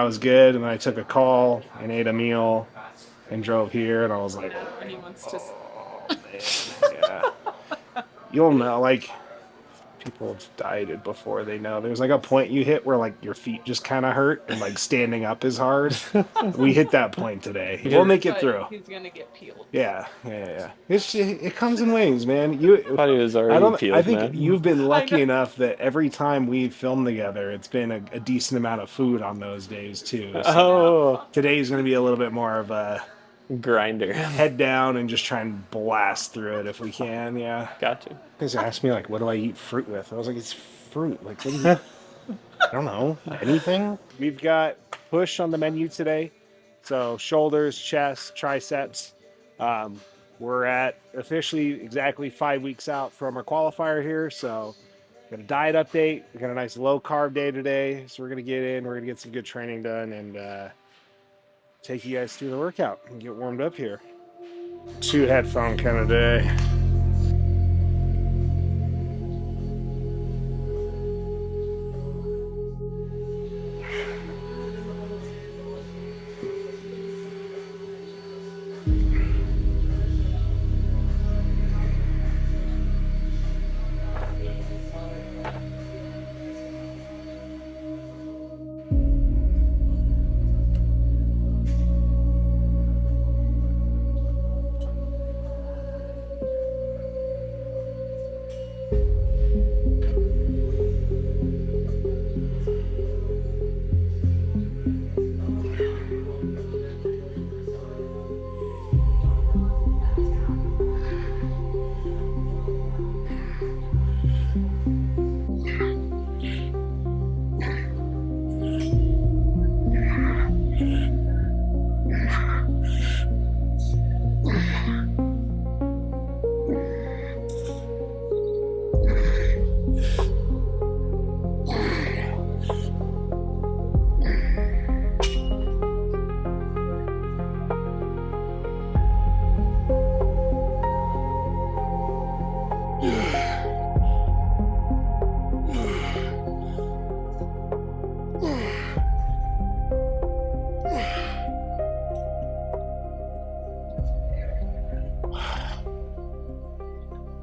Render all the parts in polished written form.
was good. And then I took a call and ate a meal and drove here. And I was like, And he wants to. oh, man. Yeah. You'll know, like, people have dieted before they know. There's like a point you hit where like your feet just kind of hurt and like standing up is hard. We hit that point today. We'll make it But through. he's gonna get peeled. Yeah. It comes in waves, man. You, Thought he was I already don't. I peeled, think man. you've been I lucky know. enough that every time we've filmed together, it's been a decent amount of food on those days too. So Oh, today's going to be a little bit more of a grinder. head down and just try and blast through it if we can. Yeah. Gotcha. Guys asked me like, what do I eat fruit with? I was like, it's fruit. Like, what do you? I don't know, anything. We've got push on the menu today, so shoulders, chest, triceps. We're at officially exactly 5 weeks out from our qualifier here, so got a diet update. We got a nice low carb day today, so we're gonna get in. We're gonna get some good training done and take you guys through the workout and get warmed up here. 2 headphone kind of day.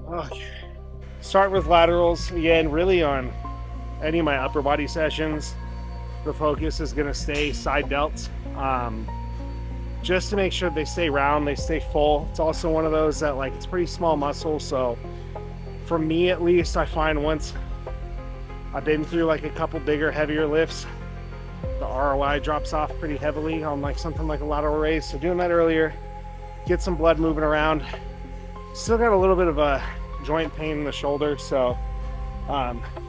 Okay. Start with laterals again. Really on any of my upper body sessions, the focus is going to stay side delts, just to make sure they stay round, they stay full. It's also one of those that like it's pretty small muscle, so for me at least, I find once I've been through like a couple bigger, heavier lifts, the ROI drops off pretty heavily on like something like a lateral raise. So doing that earlier, get some blood moving around. Still got a little bit of a joint pain in the shoulder, so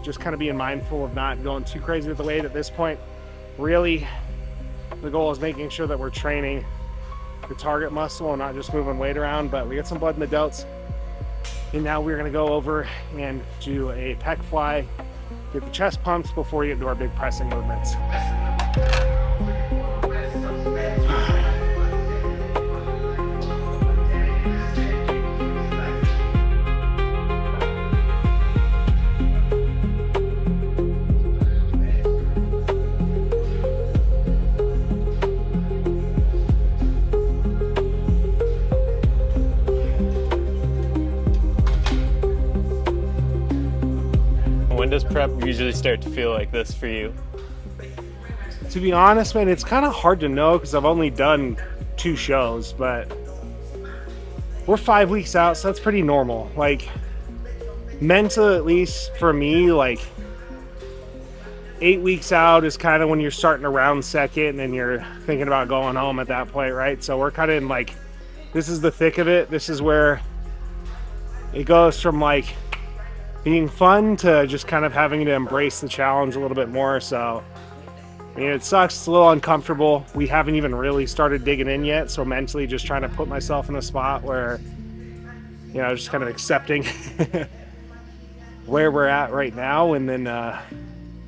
just kind of being mindful of not going too crazy with the weight at this point. Really, the goal is making sure that we're training the target muscle and not just moving weight around, but we get some blood in the delts. And now we're gonna go over and do a pec fly, get the chest pumps before we get into our big pressing movements. When does prep usually start to feel like this for you? To be honest, man, it's kind of hard to know because I've only done 2 shows, but we're 5 weeks out, so that's pretty normal. Like, mental, at least for me, like 8 weeks out is kind of when you're starting to round second and you're thinking about going home at that point, right? So we're kind of in like, this is the thick of it. This is where it goes from like being fun to just kind of having to embrace the challenge a little bit more. So, I mean, it sucks. It's a little uncomfortable. We haven't even really started digging in yet. So mentally just trying to put myself in a spot where, you know, just kind of accepting where we're at right now. And then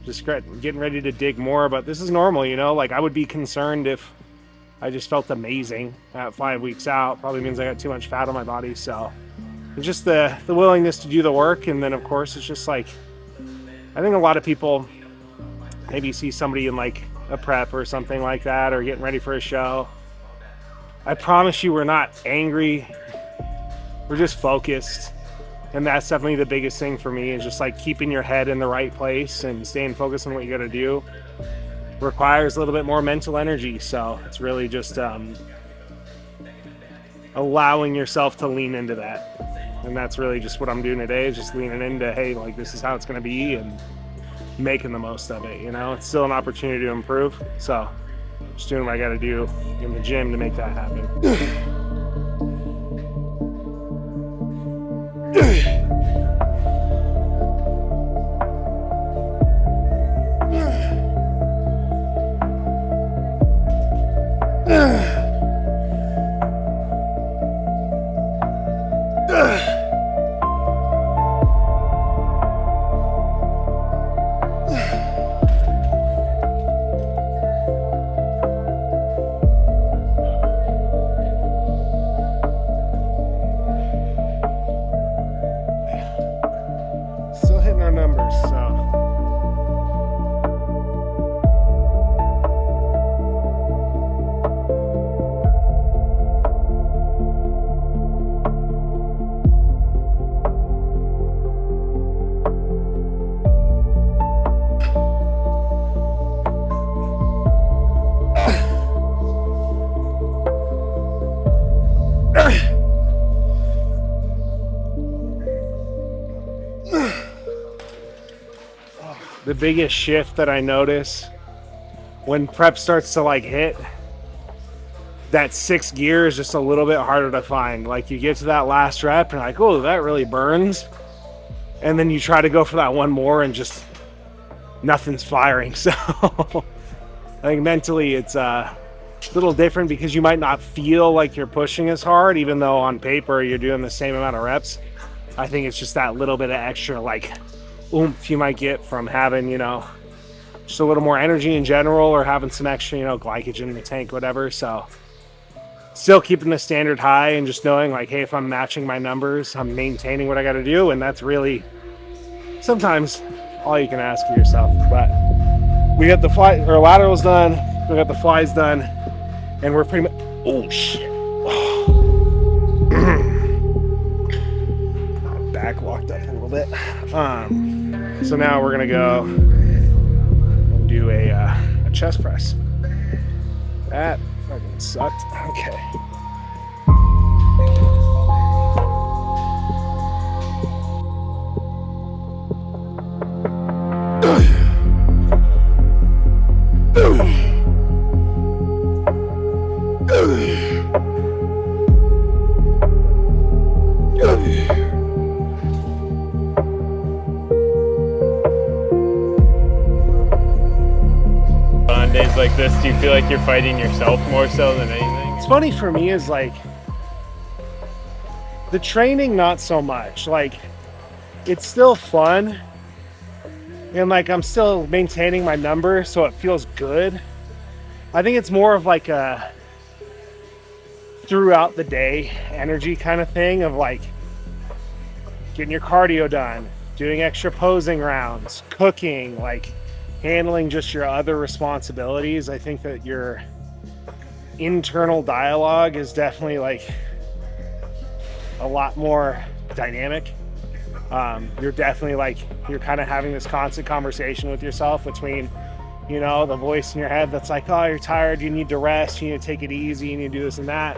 just getting ready to dig more. But this is normal, you know, like I would be concerned if I just felt amazing at 5 weeks out. Probably means I got too much fat on my body. So it's just the willingness to do the work. And then of course it's just like, I think a lot of people maybe see somebody in like a prep or something like that, or getting ready for a show, I promise you we're not angry. We're just focused. And that's definitely the biggest thing for me, is just like keeping your head in the right place and staying focused on what you got to do. Requires a little bit more mental energy. So it's really just allowing yourself to lean into that. And that's really just what I'm doing today, is just leaning into, hey, like this is how it's going to be, and making the most of it. You know, it's still an opportunity to improve. So just doing what I got to do in the gym to make that happen. Still hitting our numbers, so. The biggest shift that I notice when prep starts to like hit, that sixth gear is just a little bit harder to find. Like you get to that last rep and like, oh, that really burns. And then you try to go for that one more and just nothing's firing. So I think mentally it's a little different, because you might not feel like you're pushing as hard, even though on paper you're doing the same amount of reps. I think it's just that little bit of extra like oomph you might get from having, you know, just a little more energy in general, or having some extra, you know, glycogen in the tank, whatever. So still keeping the standard high and just knowing like, hey, if I'm matching my numbers, I'm maintaining what I got to do. And that's really sometimes all you can ask for yourself. But we got the fly or laterals done, we got the flies done, and we're pretty much, oh shit. Back locked up a little bit. So now we're gonna go and do a chest press. That fucking sucked. Okay. On days like this, do you feel like you're fighting yourself more so than anything? It's funny for me is like the training, not so much. Like it's still fun, and like I'm still maintaining my number, so it feels good. I think it's more of like a throughout the day energy kind of thing, of like getting your cardio done, doing extra posing rounds, cooking, like handling just your other responsibilities. I think that your internal dialogue is definitely like a lot more dynamic. You're definitely like, you're kind of having this constant conversation with yourself between, you know, the voice in your head that's like, oh, you're tired, you need to rest, you need to take it easy, you need to do this and that.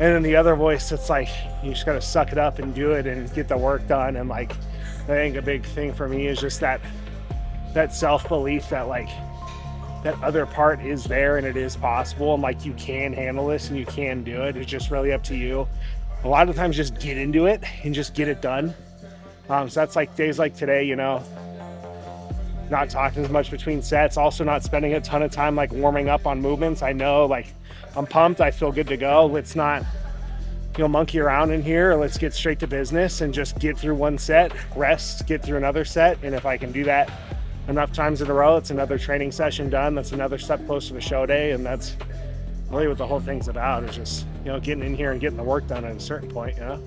And then the other voice that's like, you just got to suck it up and do it and get the work done. And like, I think a big thing for me is just that self-belief that like that other part is there and it is possible, and like you can handle this and you can do it. It's just really up to you. A lot of times just get into it and just get it done. So that's like days like today, you know, not talking as much between sets, also not spending a ton of time like warming up on movements. I know like I'm pumped, I feel good to go. Let's not, you know, monkey around in here. Let's get straight to business and just get through one set, rest, get through another set. And if I can do that enough times in a row, it's another training session done. That's another step closer to the show day. And that's really what the whole thing's about, is just, you know, getting in here and getting the work done at a certain point, you know?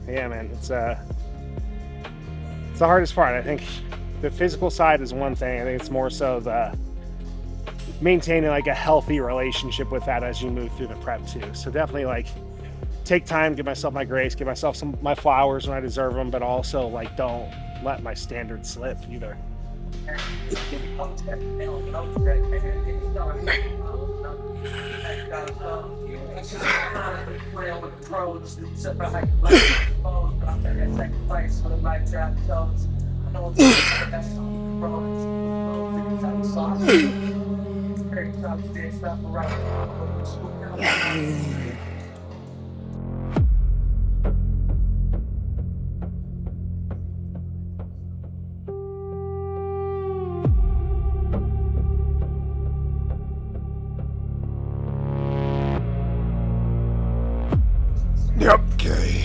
Yeah, man, it's the hardest part. I think the physical side is one thing. I think it's more so the maintaining like a healthy relationship with that as you move through the prep too. So definitely like take time, give myself my grace, give myself my flowers when I deserve them, but also like don't let my standards slip either. Yep. Okay.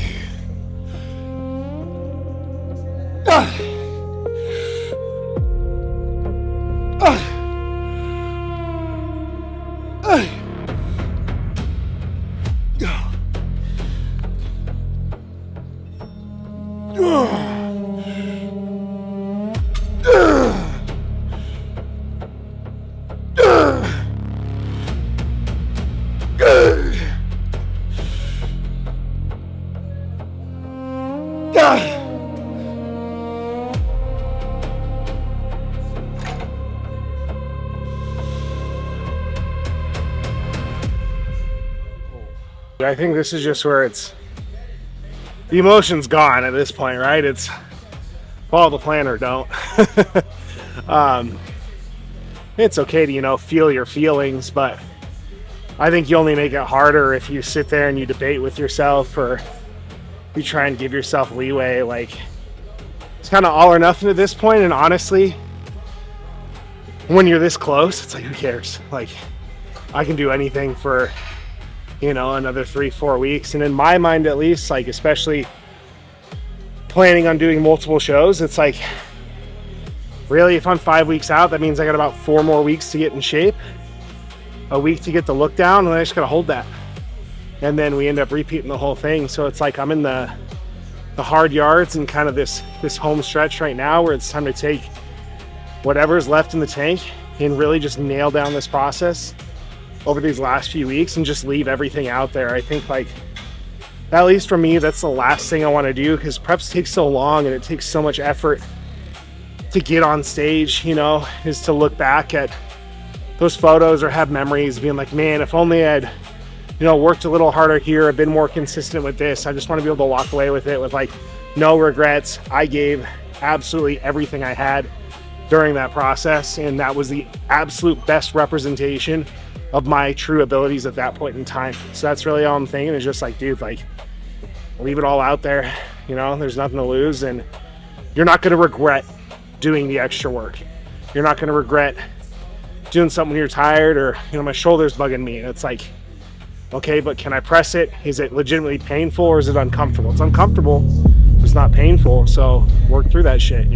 I think this is just where the emotion's gone at this point, right? It's follow the plan or don't. It's okay to, feel your feelings, but I think you only make it harder if you sit there and you debate with yourself or you try and give yourself leeway. Like, it's kind of all or nothing at this point, and honestly, when you're this close, it's like, who cares? Like, I can do anything for another 3-4 weeks. And in my mind, at least, like, especially planning on doing multiple shows, it's like, really, if I'm 5 weeks out, that means I got about 4 more weeks to get in shape, a week to get the look down, and I just gotta hold that. And then we end up repeating the whole thing. So it's like I'm in the hard yards and kind of this home stretch right now where it's time to take whatever's left in the tank and really just nail down this process over these last few weeks and just leave everything out there. I think, like, at least for me, that's the last thing I want to do, because preps take so long and it takes so much effort to get on stage, is to look back at those photos or have memories being like, man, if only I'd worked a little harder here, I've been more consistent with this. I just want to be able to walk away with it with like no regrets. I gave absolutely everything I had during that process, and that was the absolute best representation of my true abilities at that point in time. So that's really all I'm thinking, is just like, dude, like, leave it all out there. There's nothing to lose, and you're not going to regret doing the extra work. You're not going to regret doing something when you're tired or, my shoulder's bugging me. And it's like, okay, but can I press it? Is it legitimately painful or is it uncomfortable? It's uncomfortable. It's not painful. So work through that shit,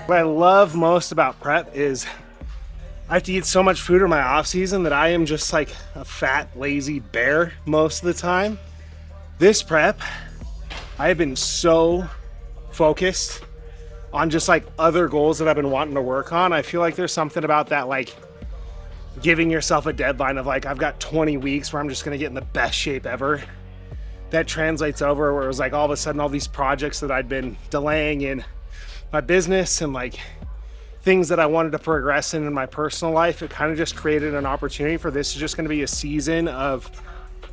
What I love most about prep is I have to eat so much food in my off season that I am just like a fat, lazy bear most of the time. This prep, I have been so focused on just like other goals that I've been wanting to work on. I feel like there's something about that, like giving yourself a deadline of like, I've got 20 weeks where I'm just going to get in the best shape ever. That translates over where it was like all of a sudden all these projects that I'd been delaying in my business and like things that I wanted to progress in my personal life, it kind of just created an opportunity for this is just going to be a season of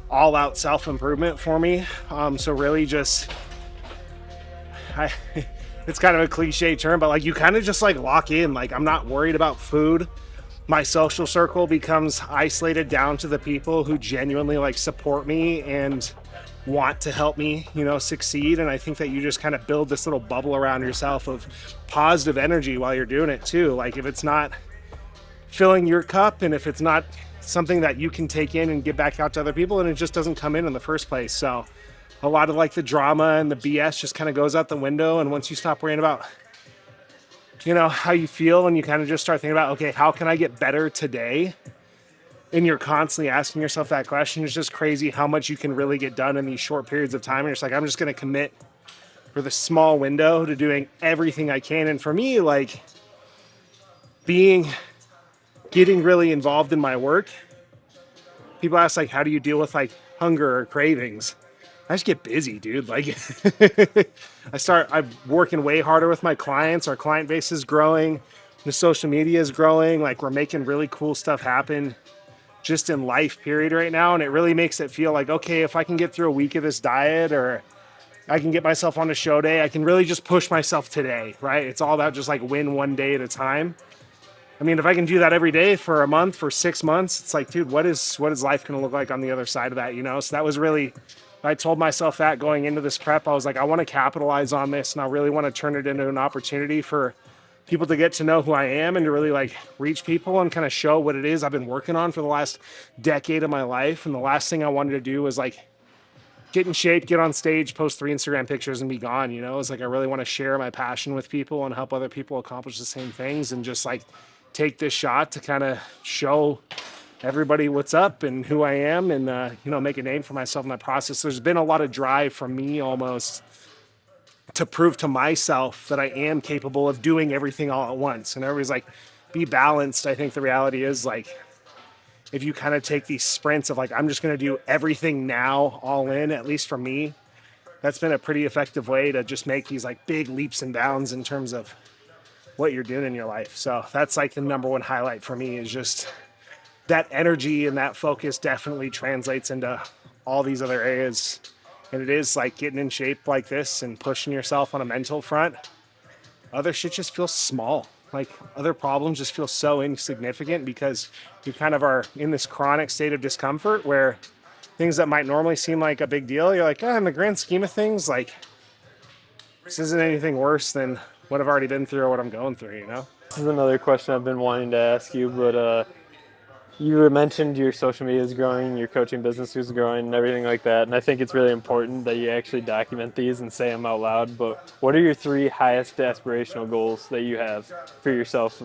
all out self-improvement for me. So really just, it's kind of a cliche term, but like you kind of just like lock in, like I'm not worried about food. My social circle becomes isolated down to the people who genuinely like support me and want to help me, you know, succeed. And I think that you just kind of build this little bubble around yourself of positive energy while you're doing it too. Like if it's not filling your cup and if it's not something that you can take in and give back out to other people, and it just doesn't come in the first place. So a lot of like the drama and the BS just kind of goes out the window. And once you stop worrying about, you know, how you feel and you kind of just start thinking about, okay, how can I get better today? And you're constantly asking yourself that question. It's just crazy how much you can really get done in these short periods of time. And you're just like, I'm just going to commit for the small window to doing everything I can. And for me, like getting really involved in my work, people ask like, how do you deal with like hunger or cravings? I just get busy, dude. Like I'm working way harder with my clients. Our client base is growing. The social media is growing. Like we're making really cool stuff happen just in life period right now. And it really makes it feel like, okay, if I can get through a week of this diet or I can get myself on a show day, I can really just push myself today, right? It's all about just like win one day at a time. I mean, if I can do that every day for a month, for 6 months, it's like, dude, what is life going to look like on the other side of that, you know? So that was really, I told myself that going into this prep, I was like, I want to capitalize on this and I really want to turn it into an opportunity for people to get to know who I am and to really like reach people and kind of show what it is I've been working on for the last decade of my life. And the last thing I wanted to do was like get in shape, get on stage, post 3 Instagram pictures and be gone. You know, it's like, I really want to share my passion with people and help other people accomplish the same things and just like take this shot to kind of show everybody what's up and who I am and, you know, make a name for myself in that process. There's been a lot of drive from me almost to prove to myself that I am capable of doing everything all at once. And everybody's like, be balanced. I think the reality is like, if you kind of take these sprints of like, I'm just going to do everything now all in, at least for me, that's been a pretty effective way to just make these like big leaps and bounds in terms of what you're doing in your life. So that's like the number one highlight for me is just that energy and that focus definitely translates into all these other areas. And it is like getting in shape like this and pushing yourself on a mental front. Other shit just feels small. Like other problems just feel so insignificant because you kind of are in this chronic state of discomfort where things that might normally seem like a big deal, you're like, oh, in the grand scheme of things, like this isn't anything worse than what I've already been through or what I'm going through, you know? This is another question I've been wanting to ask you, but you mentioned your social media is growing, your coaching business is growing, and everything like that. And I think it's really important that you actually document these and say them out loud. But what are your 3 highest aspirational goals that you have for yourself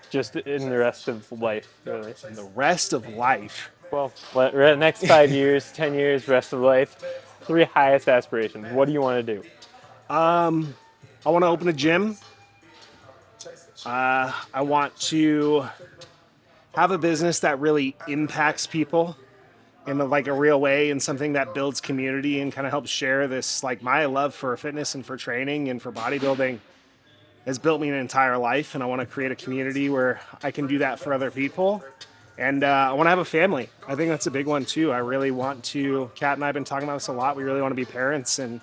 just in the rest of life, really? In the rest of life? Well, next 5 years, 10 years, rest of life, 3 highest aspirations. What do you want to do? I want to open a gym. I want to have a business that really impacts people in like a real way and something that builds community and kind of helps share this, like my love for fitness and for training and for bodybuilding has built me an entire life. And I want to create a community where I can do that for other people. And I want to have a family. I think that's a big one too. I really want to, Kat and I have been talking about this a lot. We really want to be parents and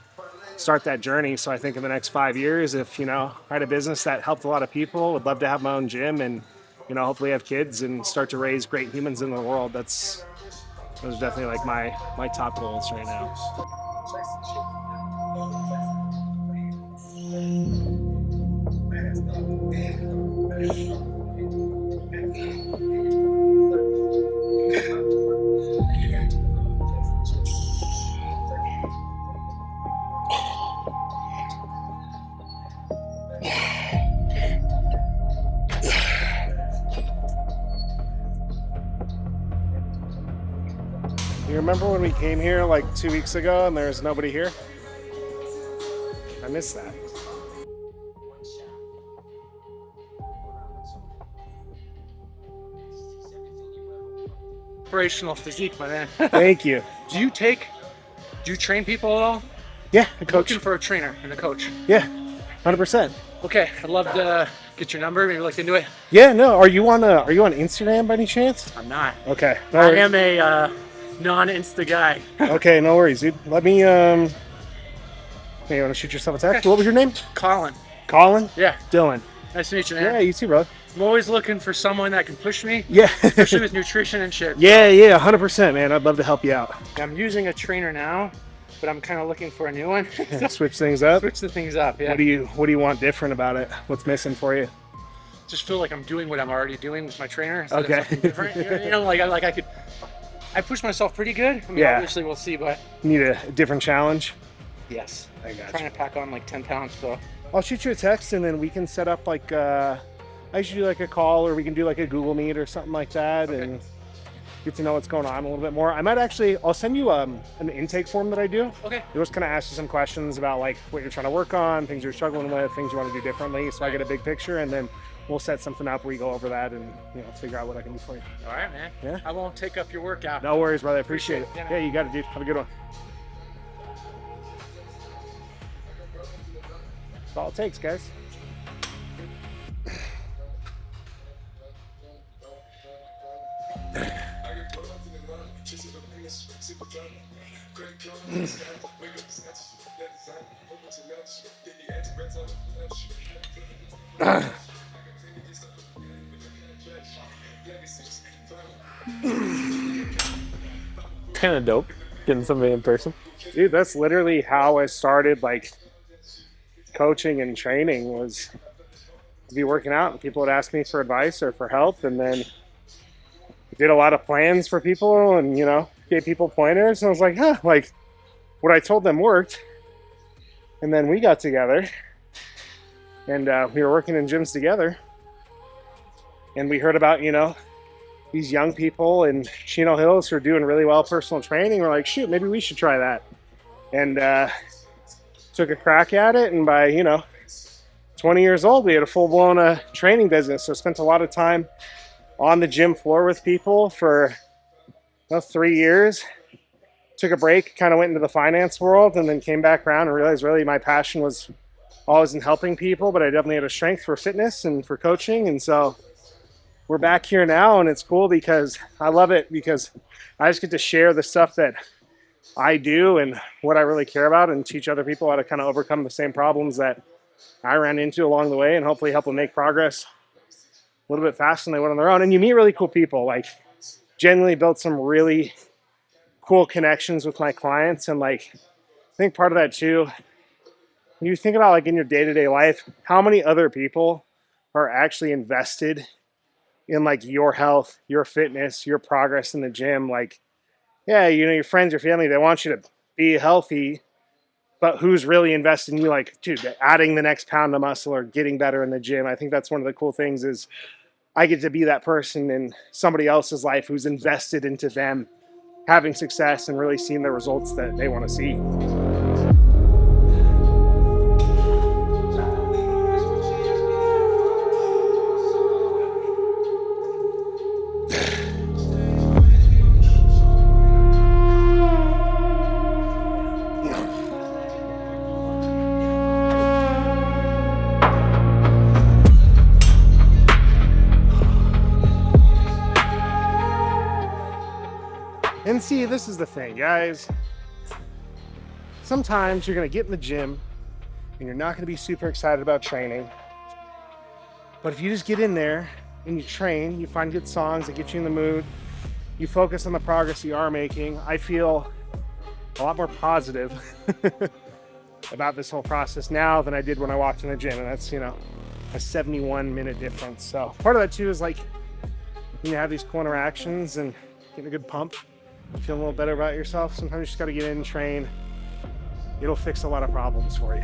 start that journey. So I think in the next 5 years, if, you know, I had a business that helped a lot of people, would love to have my own gym and, you know, hopefully have kids and start to raise great humans in the world. Those are definitely like my top goals right now. You remember when we came here like 2 weeks ago and there's nobody here? I miss that. Operational physique, my man. Thank you. Do you train people at all? Yeah, a coach. Looking for a trainer and a coach. Yeah, 100%. Okay, I'd love to get your number, maybe look into it. Yeah, no. Are you on Instagram by any chance? I'm not. Okay. No I worries. am a non-Insta guy. Okay, no worries, dude. Let me Hey, you want to shoot yourself a text? Okay. What was your name? Colin. Colin? Yeah. Dylan. Nice to meet you, man. Yeah, you too, bro. I'm always looking for someone that can push me, Yeah. especially with nutrition and shit. Yeah, 100%, man. I'd love to help you out. I'm using a trainer now, but I'm kind of looking for a new one. Switch things up. Switch the things up, yeah. What do you want different about it? What's missing for you? Just feel like I'm doing what I'm already doing with my trainer. Instead Okay. Of something different. You know, I push myself pretty good. I mean, Yeah. obviously we'll see, but Need a different challenge? yes. I got Trying to pack on like 10 pounds, so. I'll shoot you a text and then we can set up like I should do like a call or we can do like a Google Meet or something like that and get to know what's going on a little bit more. I'll send you an intake form that I do. Okay. It just kind of asks you some questions about like what you're trying to work on, things you're struggling with, things you want to do differently. So I get a big picture and then we'll set something up where you go over that and figure out what I can do for you. All right, man. Yeah. I won't take up your workout. No worries, brother. I appreciate it. Yeah, Yeah, you got it, dude. Have a good one. That's all it takes, guys. Kind of dope getting somebody in person. Dude, that's literally how I started like coaching and training was to be working out and people would ask me for advice or for help and then did a lot of plans for people and gave people pointers and I was like, like what I told them worked. And then we got together and we were working in gyms together and we heard about these young people in Chino Hills who are doing really well personal training. We're like, shoot, maybe we should try that. And took a crack at it. And by, 20 years old, we had a full-blown training business. So spent a lot of time on the gym floor with people for 3 years. Took a break, kind of went into the finance world and then came back around and realized really my passion was always in helping people, but I definitely had a strength for fitness and for coaching. And so we're back here now and it's cool because I love it because I just get to share the stuff that I do and what I really care about and teach other people how to kind of overcome the same problems that I ran into along the way and hopefully help them make progress a little bit faster than they would on their own. And you meet really cool people, like genuinely built some really cool connections with my clients. And like, I think part of that too, when you think about like in your day-to-day life, how many other people are actually invested in like your health, your fitness, your progress in the gym. Like, yeah, your friends, your family, they want you to be healthy, but who's really invested in you? Like, dude, adding the next pound of muscle or getting better in the gym. I think that's one of the cool things is I get to be that person in somebody else's life who's invested into them having success and really seeing the results that they want to see. And see, this is the thing, guys. Sometimes you're going to get in the gym and you're not going to be super excited about training. But if you just get in there and you train, you find good songs that get you in the mood, you focus on the progress you are making, I feel a lot more positive about this whole process now than I did when I walked in the gym. And that's, a 71-minute difference. So part of that too is like, you have these cool interactions and getting a good pump. Feel a little better about yourself. Sometimes you just got to get in and train. It'll fix a lot of problems for you.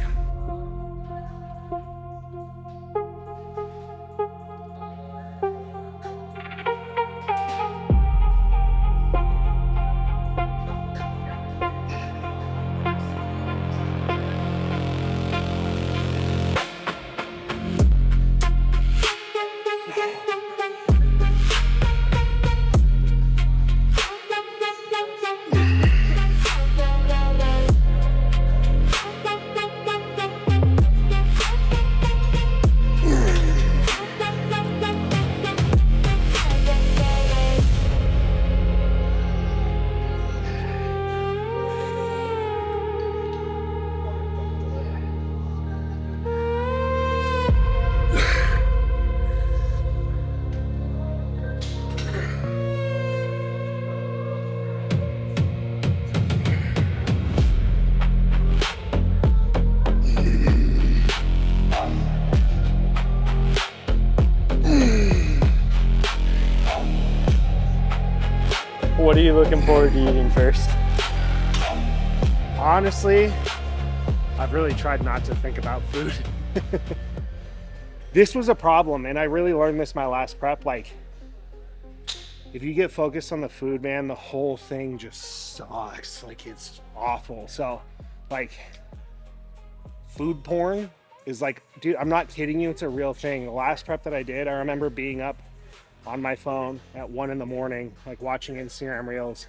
What are you looking forward to eating first? Honestly, I've really tried not to think about food. This was a problem, and I really learned this my last prep. Like, if you get focused on the food, man, the whole thing just sucks. Like, it's awful. So, like, food porn is like, dude, I'm not kidding you. It's a real thing. The last prep that I did, I remember being up on my phone at 1 a.m, like watching Instagram reels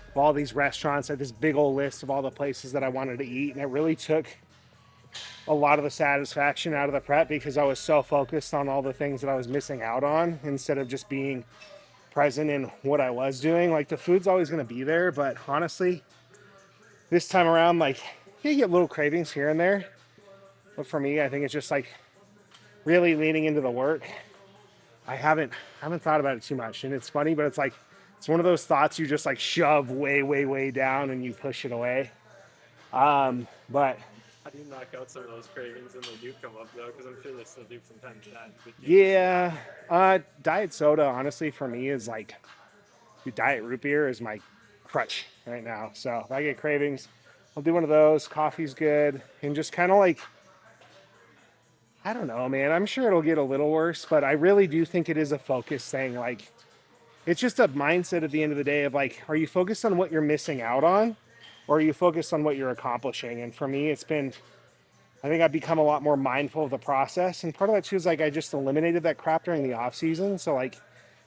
of all these restaurants. I had this big old list of all the places that I wanted to eat. And it really took a lot of the satisfaction out of the prep because I was so focused on all the things that I was missing out on instead of just being present in what I was doing. Like, the food's always going to be there, but honestly, this time around, like, you get little cravings here and there. But for me, I think it's just like really leaning into the work. I haven't thought about it too much, and it's funny, but it's like it's one of those thoughts you just like shove way, way, way down and you push it away. But How do you knock out some of those cravings when they do come up, though? Because I'm sure they still do from time to time. yeah, diet soda, honestly, for me is like, dude, diet root beer is my crutch right now. So if I get cravings, I'll do one of those. Coffee's good, and just kind of like, I don't know, man. I'm sure it'll get a little worse, but I really do think it is a focus thing. Like, it's just a mindset at the end of the day of like, are you focused on what you're missing out on, or are you focused on what you're accomplishing? And for me, it's been, I think I've become a lot more mindful of the process. And part of that too is like, I just eliminated that crap during the off season. So like,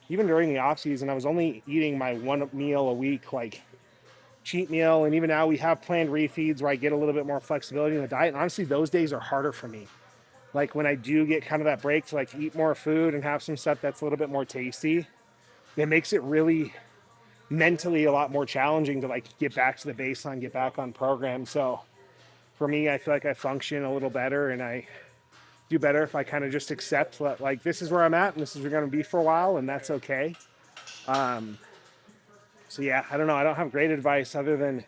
even during the off season, I was only eating my one meal a week, like cheat meal. And even now we have planned refeeds where I get a little bit more flexibility in the diet. And honestly, those days are harder for me. Like, when I do get kind of that break to like eat more food and have some stuff that's a little bit more tasty, it makes it really mentally a lot more challenging to like get back to the baseline, get back on program. So for me, I feel like I function a little better, and I do better if I kind of just accept that, like, this is where I'm at and this is where we're going to be for a while, and that's okay. So yeah, I don't know. I don't have great advice other than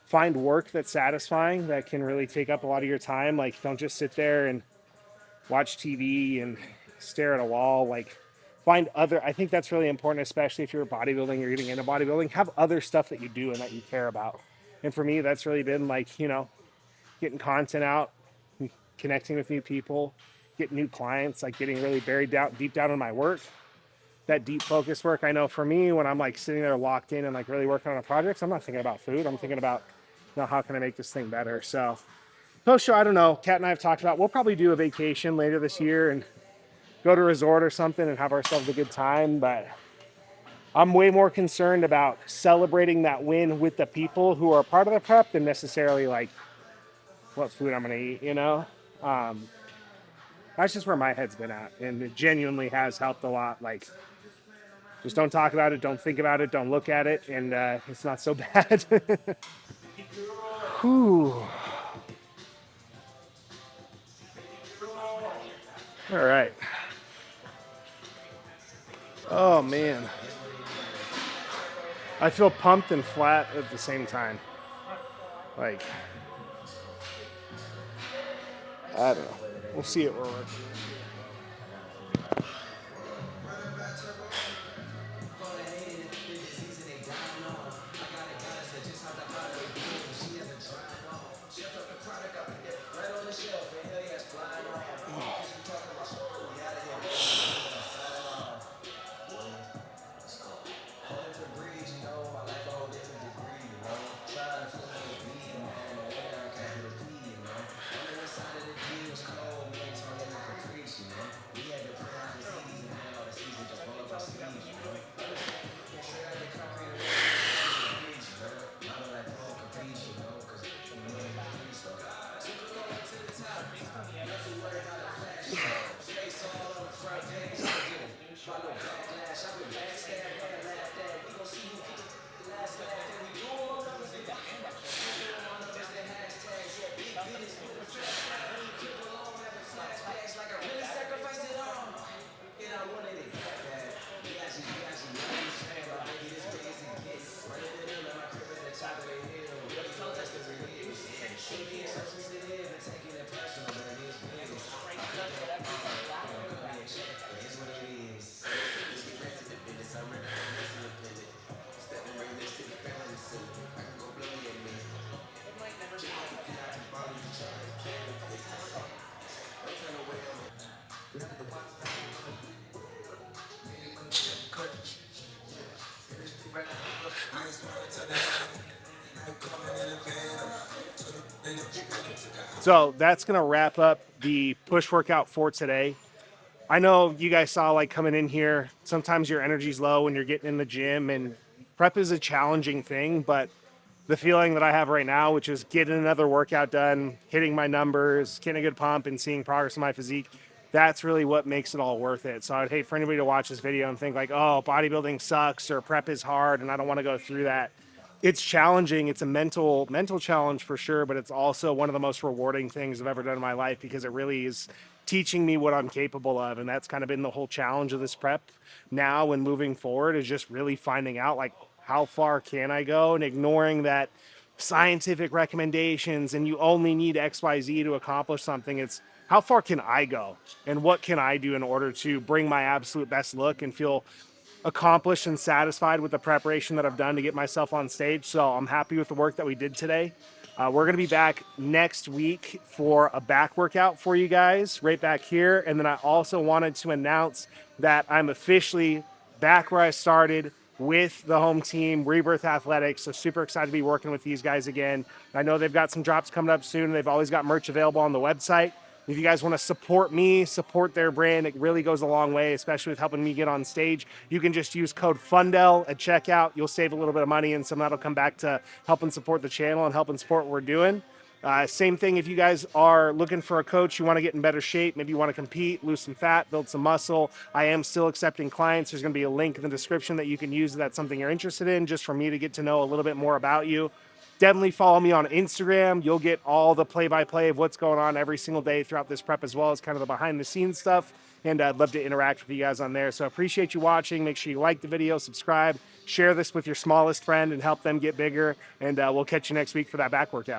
find work that's satisfying, that can really take up a lot of your time. Like, don't just sit there and watch TV and stare at a wall. Like, find other, I think that's really important, especially if you're bodybuilding, you're getting into bodybuilding, have other stuff that you do and that you care about. And for me, that's really been like, getting content out, connecting with new people, getting new clients, like getting really buried down, deep down in my work, that deep focus work. I know for me, when I'm like sitting there locked in and like really working on a project, I'm not thinking about food. I'm thinking about, how can I make this thing better? So post show, I don't know. Kat and I have talked about, we'll probably do a vacation later this year and go to a resort or something and have ourselves a good time. But I'm way more concerned about celebrating that win with the people who are part of the prep than necessarily like what food I'm going to eat, That's just where my head's been at. And it genuinely has helped a lot. Like, just don't talk about it. Don't think about it. Don't look at it. And it's not so bad. Whew. All right. Oh, man. I feel pumped and flat at the same time. Like, I don't know. We'll see it where we're. So that's going to wrap up the push workout for today. I know you guys saw like coming in here, sometimes your energy's low when you're getting in the gym, and prep is a challenging thing, but the feeling that I have right now, which is getting another workout done, hitting my numbers, getting a good pump and seeing progress in my physique, that's really what makes it all worth it. So I'd hate for anybody to watch this video and think like, oh, bodybuilding sucks or prep is hard and I don't want to go through that. It's challenging. It's a mental challenge for sure, but it's also one of the most rewarding things I've ever done in my life because it really is teaching me what I'm capable of. And that's kind of been the whole challenge of this prep now and moving forward, is just really finding out like how far can I go and ignoring that scientific recommendations and you only need XYZ to accomplish something. It's how far can I go and what can I do in order to bring my absolute best look and feel accomplished and satisfied with the preparation that I've done to get myself on stage. So I'm happy with the work that we did today. We're going to be back next week for a back workout for you guys right back here. And then I also wanted to announce that I'm officially back where I started with the home team, Rebirth Athletics. So super excited to be working with these guys again. I know they've got some drops coming up soon. They've always got merch available on the website. If you guys want to support me, support their brand, it really goes a long way, especially with helping me get on stage. You can just use code Fundell at checkout. You'll save a little bit of money, and some of that'll come back to helping support the channel and helping support what we're doing. Same thing if you guys are looking for a coach, you want to get in better shape, maybe you want to compete, lose some fat, build some muscle. I am still accepting clients. There's going to be a link in the description that you can use if that's something you're interested in, just for me to get to know a little bit more about you. Definitely follow me on Instagram. You'll get all the play-by-play of what's going on every single day throughout this prep, as well as kind of the behind-the-scenes stuff. And I'd love to interact with you guys on there. So I appreciate you watching. Make sure you like the video, subscribe, share this with your smallest friend, and help them get bigger. And we'll catch you next week for that back workout.